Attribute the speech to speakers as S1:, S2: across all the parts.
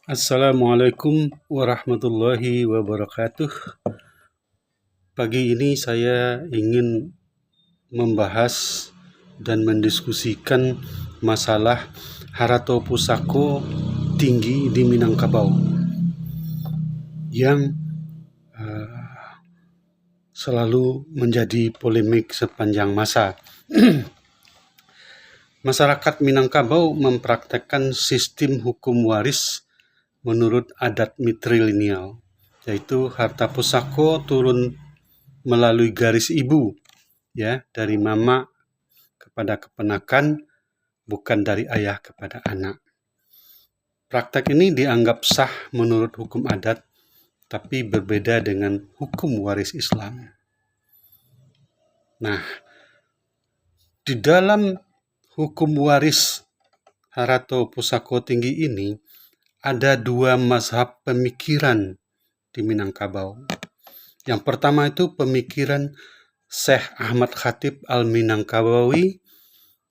S1: Assalamualaikum warahmatullahi wabarakatuh. Pagi ini saya ingin membahas dan mendiskusikan masalah Harato Pusako tinggi di Minangkabau yang selalu menjadi polemik sepanjang masa. Masyarakat Minangkabau mempraktekkan sistem hukum waris menurut adat matrilineal, yaitu harta pusako turun melalui garis ibu, ya, dari mama kepada keponakan, bukan dari ayah kepada anak. Praktek ini dianggap sah menurut hukum adat, tapi berbeda dengan hukum waris Islam. Nah, di dalam hukum waris Harato Pusako tinggi ini ada dua mazhab pemikiran di Minangkabau. Yang pertama itu pemikiran Syekh Ahmad Khatib Al-Minangkabawi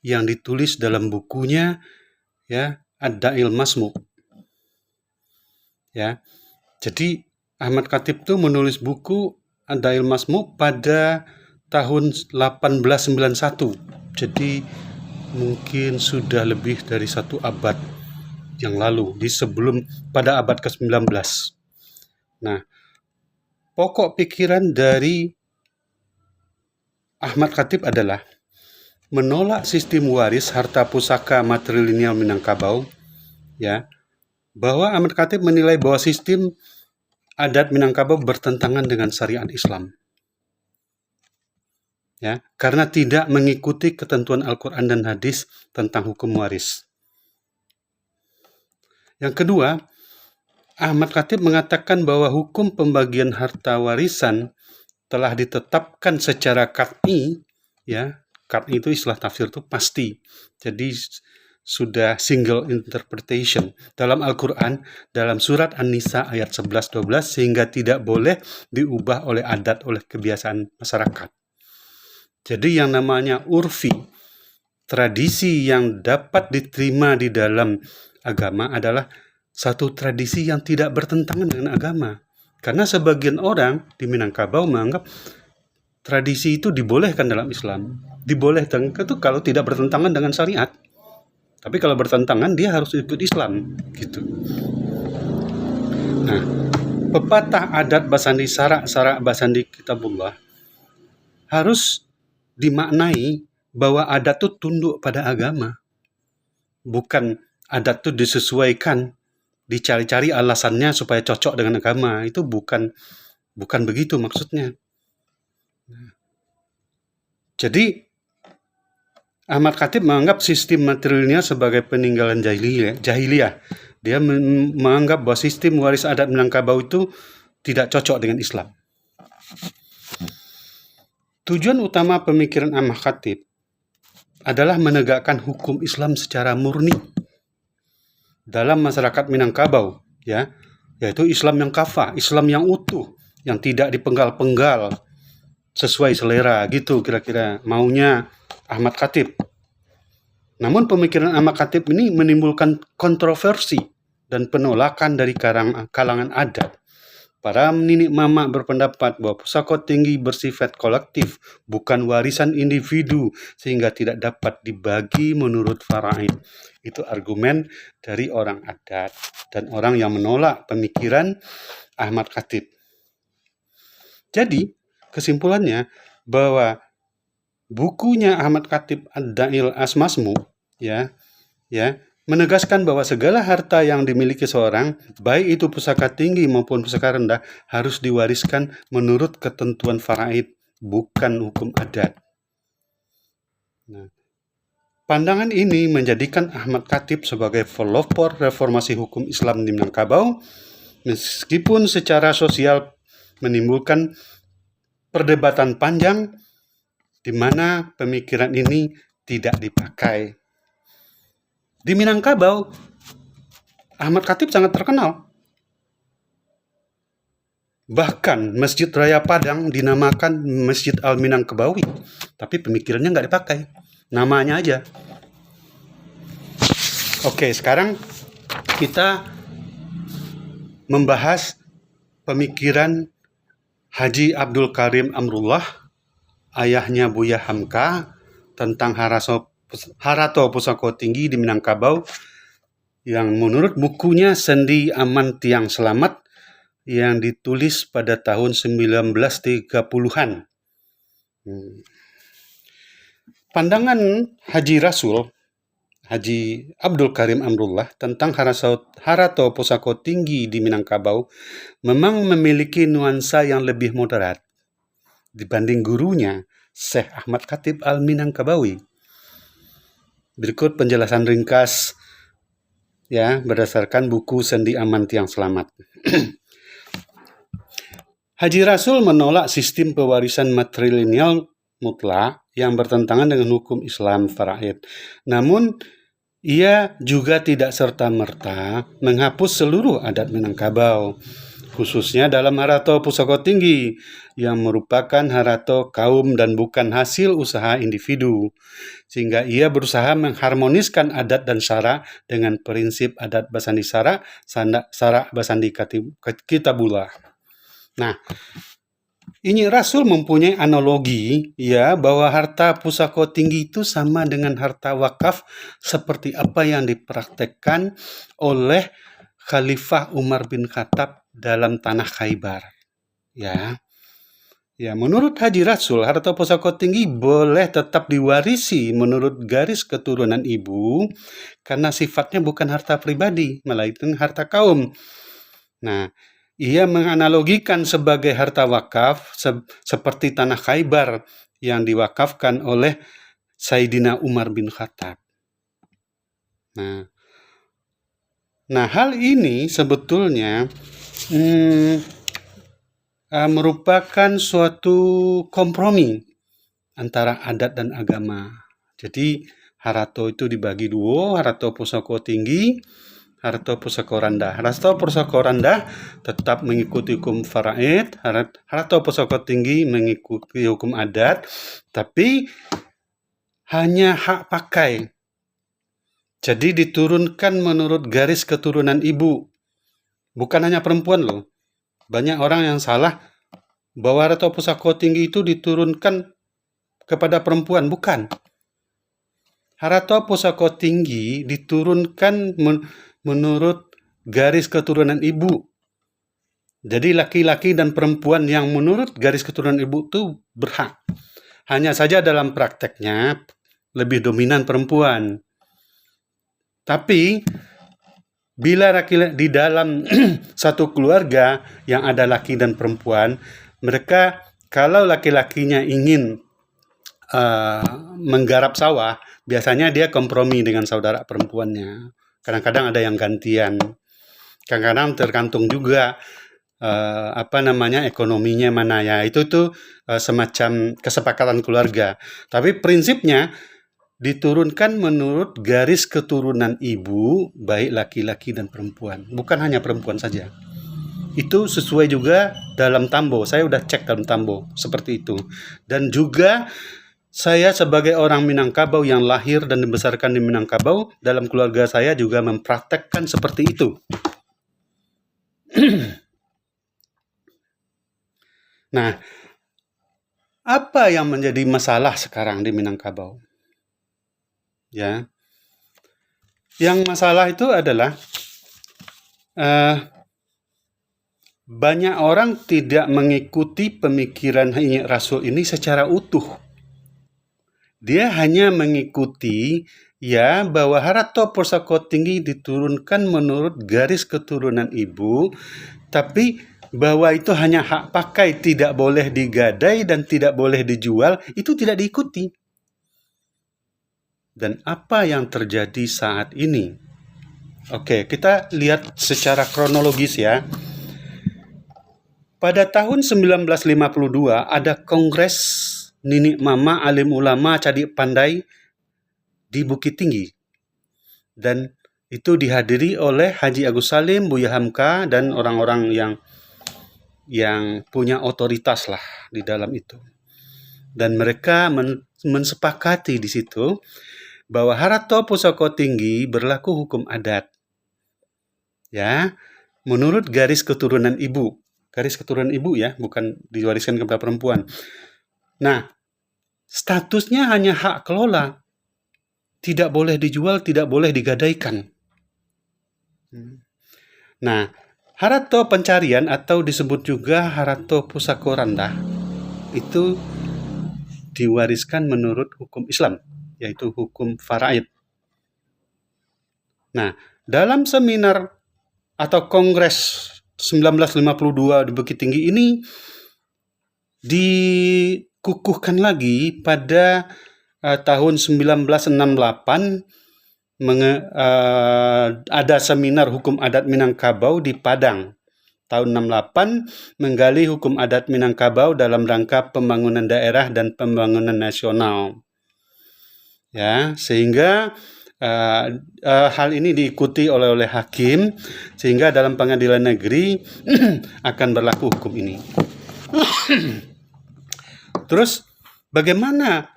S1: yang ditulis dalam bukunya, ya, Ad-Da'il Masmu'. Ya. Jadi Ahmad Khatib itu menulis buku Ad-Da'il Masmu' pada tahun 1891. Jadi mungkin sudah lebih dari 1 abad yang lalu, pada abad ke-19. Nah, pokok pikiran dari Ahmad Khatib adalah menolak sistem waris harta pusaka matrilineal Minangkabau, ya, bahwa Ahmad Khatib menilai bahwa sistem adat Minangkabau bertentangan dengan syariat Islam, ya, karena tidak mengikuti ketentuan Al-Quran dan hadis tentang hukum waris. Yang kedua, Ahmad Khatib mengatakan bahwa hukum pembagian harta warisan telah ditetapkan secara qat'i, ya. Qat'i itu istilah tafsir itu pasti. Jadi sudah single interpretation dalam Al-Quran, dalam surat An-Nisa ayat 11-12, sehingga tidak boleh diubah oleh adat, oleh kebiasaan masyarakat. Jadi yang namanya urfi, tradisi yang dapat diterima di dalam agama adalah satu tradisi yang tidak bertentangan dengan agama. Karena sebagian orang di Minangkabau menganggap tradisi itu dibolehkan dalam Islam. Dibolehkan itu kalau tidak bertentangan dengan syariat. Tapi kalau bertentangan, dia harus ikut Islam, gitu. Nah, pepatah adat Basandi Sarak Basandi Kitabullah harus dimaknai bahwa adat itu tunduk pada agama. Bukan adat itu disesuaikan, dicari-cari alasannya supaya cocok dengan agama. Itu bukan begitu maksudnya. Jadi Ahmad Khatib menganggap sistem matrilineal sebagai peninggalan jahiliyah. Dia menganggap bahwa sistem waris adat Minangkabau itu tidak cocok dengan Islam. Tujuan utama pemikiran Ahmad Khatib adalah menegakkan hukum Islam secara murni dalam masyarakat Minangkabau, ya, yaitu Islam yang kafah, Islam yang utuh, yang tidak dipenggal-penggal sesuai selera, gitu kira-kira maunya Ahmad Khatib. Namun pemikiran Ahmad Khatib ini menimbulkan kontroversi dan penolakan dari kalangan adat. Para ninik mama berpendapat bahwa pusako tinggi bersifat kolektif, bukan warisan individu, sehingga tidak dapat dibagi menurut faraid. Itu argumen dari orang adat dan orang yang menolak pemikiran Ahmad Khatib. Jadi, kesimpulannya bahwa bukunya Ahmad Khatib Ad-Da'il Masmu', ya, menegaskan bahwa segala harta yang dimiliki seorang, baik itu pusaka tinggi maupun pusaka rendah, harus diwariskan menurut ketentuan faraid, bukan hukum adat. Nah, pandangan ini menjadikan Ahmad Khatib sebagai pelopor reformasi hukum Islam di Minangkabau, meskipun secara sosial menimbulkan perdebatan panjang di mana pemikiran ini tidak dipakai. Di Minangkabau, Ahmad Khatib sangat terkenal. Bahkan Masjid Raya Padang dinamakan Masjid Al-Minangkabawi, tapi pemikirannya nggak dipakai, namanya aja. Oke, sekarang kita membahas pemikiran Haji Abdul Karim Amrullah, ayahnya Buya Hamka, tentang Harato Pusako Tinggi di Minangkabau, yang menurut bukunya Sendi Aman Tiang Selamat yang ditulis pada tahun 1930-an. Pandangan Haji Rasul, Haji Abdul Karim Amrullah tentang Harato Pusako Tinggi di Minangkabau memang memiliki nuansa yang lebih moderat dibanding gurunya, Syekh Ahmad Khatib Al-Minangkabawi. Berikut penjelasan ringkas ya berdasarkan buku Sendi Aman Tiang Selamat. Haji Rasul menolak sistem pewarisan matrilineal mutlak yang bertentangan dengan hukum Islam faraid. Namun, ia juga tidak serta-merta menghapus seluruh adat Minangkabau, khususnya dalam Harato Pusako Tinggi, yang merupakan harato kaum dan bukan hasil usaha individu, sehingga ia berusaha mengharmoniskan adat dan syara dengan prinsip adat Basandi Syara, Syara Basandi Kitabullah. Nah, ini Rasul mempunyai analogi ya bahwa harta pusako tinggi itu sama dengan harta wakaf seperti apa yang dipraktekkan oleh Khalifah Umar bin Khattab dalam tanah Khaybar. Ya, menurut Haji Rasul, harta pusako tinggi boleh tetap diwarisi menurut garis keturunan ibu karena sifatnya bukan harta pribadi, melainkan harta kaum. Nah, ia menganalogikan sebagai harta wakaf seperti tanah Khaybar yang diwakafkan oleh Sayyidina Umar bin Khattab. Nah, hal ini sebetulnya merupakan suatu kompromi antara adat dan agama. Jadi harato itu dibagi dua, harato pusako tinggi, harato pusako rendah. Harato pusako rendah tetap mengikuti hukum faraid, harato pusako tinggi mengikuti hukum adat, tapi hanya hak pakai. Jadi diturunkan menurut garis keturunan ibu. Bukan hanya perempuan loh. Banyak orang yang salah bahwa harato pusako tinggi itu diturunkan kepada perempuan. Bukan. Harato pusako tinggi diturunkan menurut garis keturunan ibu. Jadi laki-laki dan perempuan yang menurut garis keturunan ibu itu berhak. Hanya saja dalam prakteknya lebih dominan perempuan. Tapi bila di dalam satu keluarga yang ada laki dan perempuan, mereka kalau laki-lakinya ingin menggarap sawah, biasanya dia kompromi dengan saudara perempuannya. Kadang-kadang ada yang gantian. Kadang-kadang tergantung juga ekonominya mana ya. Itu tuh semacam kesepakatan keluarga. Tapi prinsipnya diturunkan menurut garis keturunan ibu, baik laki-laki dan perempuan. Bukan hanya perempuan saja. Itu sesuai juga dalam Tambo. Saya udah cek dalam Tambo seperti itu. Dan juga saya sebagai orang Minangkabau yang lahir dan dibesarkan di Minangkabau, dalam keluarga saya juga mempraktekkan seperti itu. Nah, apa yang menjadi masalah sekarang di Minangkabau? Ya, yang masalah itu adalah banyak orang tidak mengikuti pemikiran Rasul ini secara utuh. Dia hanya mengikuti bahwa harato pusako tinggi diturunkan menurut garis keturunan ibu, tapi bahwa itu hanya hak pakai, tidak boleh digadai dan tidak boleh dijual, itu tidak diikuti. Dan apa yang terjadi saat ini? Oke, kita lihat secara kronologis ya. Pada tahun 1952 ada Kongres Nini Mama Alim Ulama Cadi Pandai di Bukit Tinggi. Dan itu dihadiri oleh Haji Agus Salim, Buya Hamka, dan orang-orang yang punya otoritas lah di dalam itu. Dan mereka mensepakati di situ bahwa harato pusako tinggi berlaku hukum adat. Ya. menurut garis keturunan ibu. Garis keturunan ibu ya, bukan diwariskan kepada perempuan. Nah, statusnya hanya hak kelola. Tidak boleh dijual, tidak boleh digadaikan. Nah, harato pencarian atau disebut juga harato pusakoranda itu diwariskan menurut hukum Islam, yaitu hukum faraid. Nah, dalam seminar atau kongres 1952 di Bukit Tinggi ini dikukuhkan lagi pada tahun 1968 ada seminar hukum adat Minangkabau di Padang. Tahun 68 menggali hukum adat Minangkabau dalam rangka pembangunan daerah dan pembangunan nasional. Ya, sehingga hal ini diikuti oleh hakim, sehingga dalam pengadilan negeri akan berlaku hukum ini. Terus bagaimana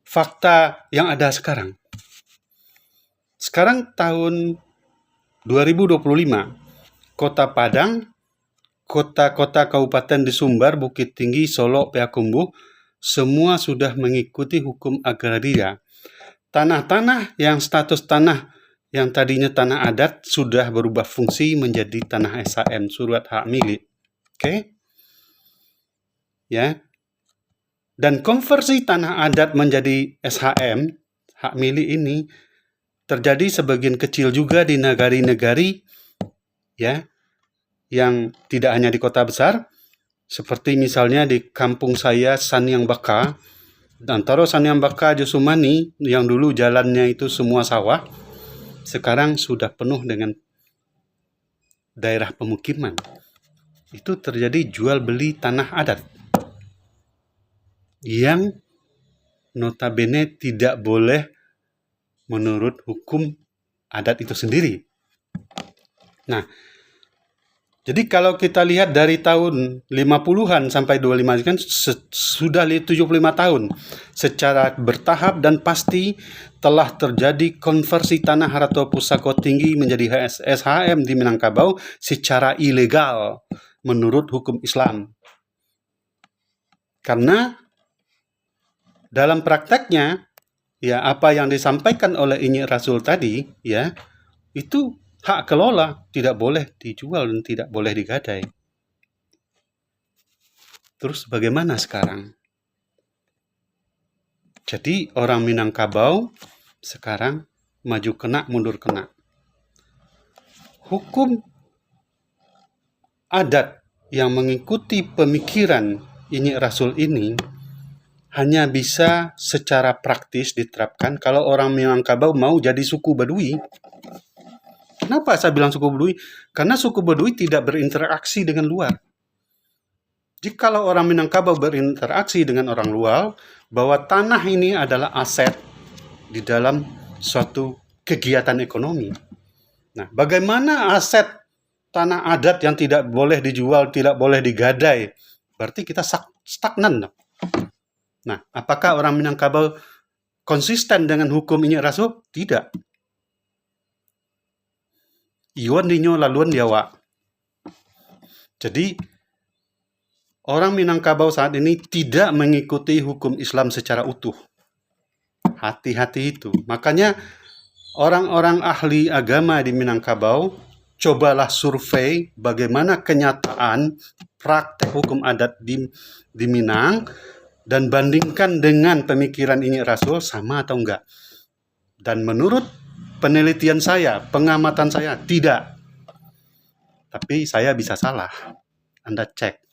S1: fakta yang ada sekarang? Sekarang tahun 2025, Kota Padang, kota-kota kabupaten di Sumbar, Bukit Tinggi, Solo, Payakumbuh, semua sudah mengikuti hukum agraria. Tanah-tanah yang status tanah yang tadinya tanah adat sudah berubah fungsi menjadi tanah SHM, surat hak milik. Oke? Ya. Dan konversi tanah adat menjadi SHM, hak milik ini terjadi sebagian kecil juga di negari-negari ya yang tidak hanya di kota besar, seperti misalnya di kampung saya Sanyang Baka, antara Sanyang Baka Josumani yang dulu jalannya itu semua sawah, sekarang sudah penuh dengan daerah pemukiman. Itu terjadi jual beli tanah adat yang notabene tidak boleh menurut hukum adat itu sendiri. Nah, jadi kalau kita lihat dari tahun 50-an sampai 25 kan sudah 75 tahun secara bertahap dan pasti telah terjadi konversi tanah harato pusako tinggi menjadi SHM di Minangkabau secara ilegal menurut hukum Islam. Karena dalam prakteknya ya apa yang disampaikan oleh Inyi Rasul tadi ya itu hak kelola, tidak boleh dijual dan tidak boleh digadai. Terus bagaimana sekarang? Jadi orang Minangkabau sekarang maju kena, mundur kena. Hukum adat yang mengikuti pemikiran Inyi Rasul ini hanya bisa secara praktis diterapkan kalau orang Minangkabau mau jadi suku Badui. Kenapa saya bilang suku Badui? Karena suku Badui tidak berinteraksi dengan luar. Jika orang Minangkabau berinteraksi dengan orang luar, bahwa tanah ini adalah aset di dalam suatu kegiatan ekonomi. Nah, bagaimana aset tanah adat yang tidak boleh dijual, tidak boleh digadai? Berarti kita stagnan. Nah, apakah orang Minangkabau konsisten dengan hukum Inyi Rasul? Tidak. Iwan dinyo laluan Jawa. Jadi, orang Minangkabau saat ini tidak mengikuti hukum Islam secara utuh. Hati-hati itu. Makanya, orang-orang ahli agama di Minangkabau, cobalah survei bagaimana kenyataan praktek hukum adat di Minang, dan bandingkan dengan pemikiran Inyi Rasul sama atau enggak. Dan menurut penelitian saya, pengamatan saya, tidak. Tapi saya bisa salah. Anda cek.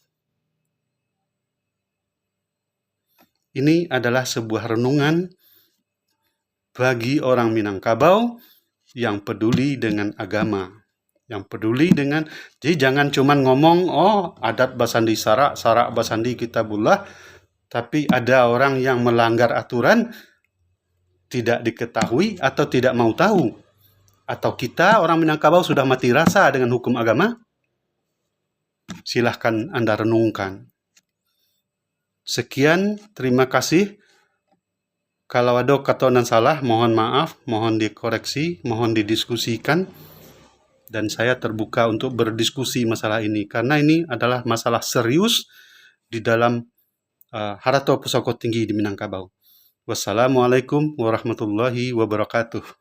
S1: Ini adalah sebuah renungan bagi orang Minangkabau yang peduli dengan agama. Yang peduli dengan, jadi jangan cuman ngomong, oh adat basandi sarak basandi kitabullah, tapi ada orang yang melanggar aturan, tidak diketahui atau tidak mau tahu. Atau kita orang Minangkabau sudah mati rasa dengan hukum agama? Silahkan Anda renungkan. Sekian, terima kasih. Kalau ada kata dan salah, mohon maaf, mohon dikoreksi, mohon didiskusikan. dan saya terbuka untuk berdiskusi masalah ini karena ini adalah masalah serius di dalam Harato Pusako Tinggi di Minangkabau. Wassalamualaikum warahmatullahi wabarakatuh.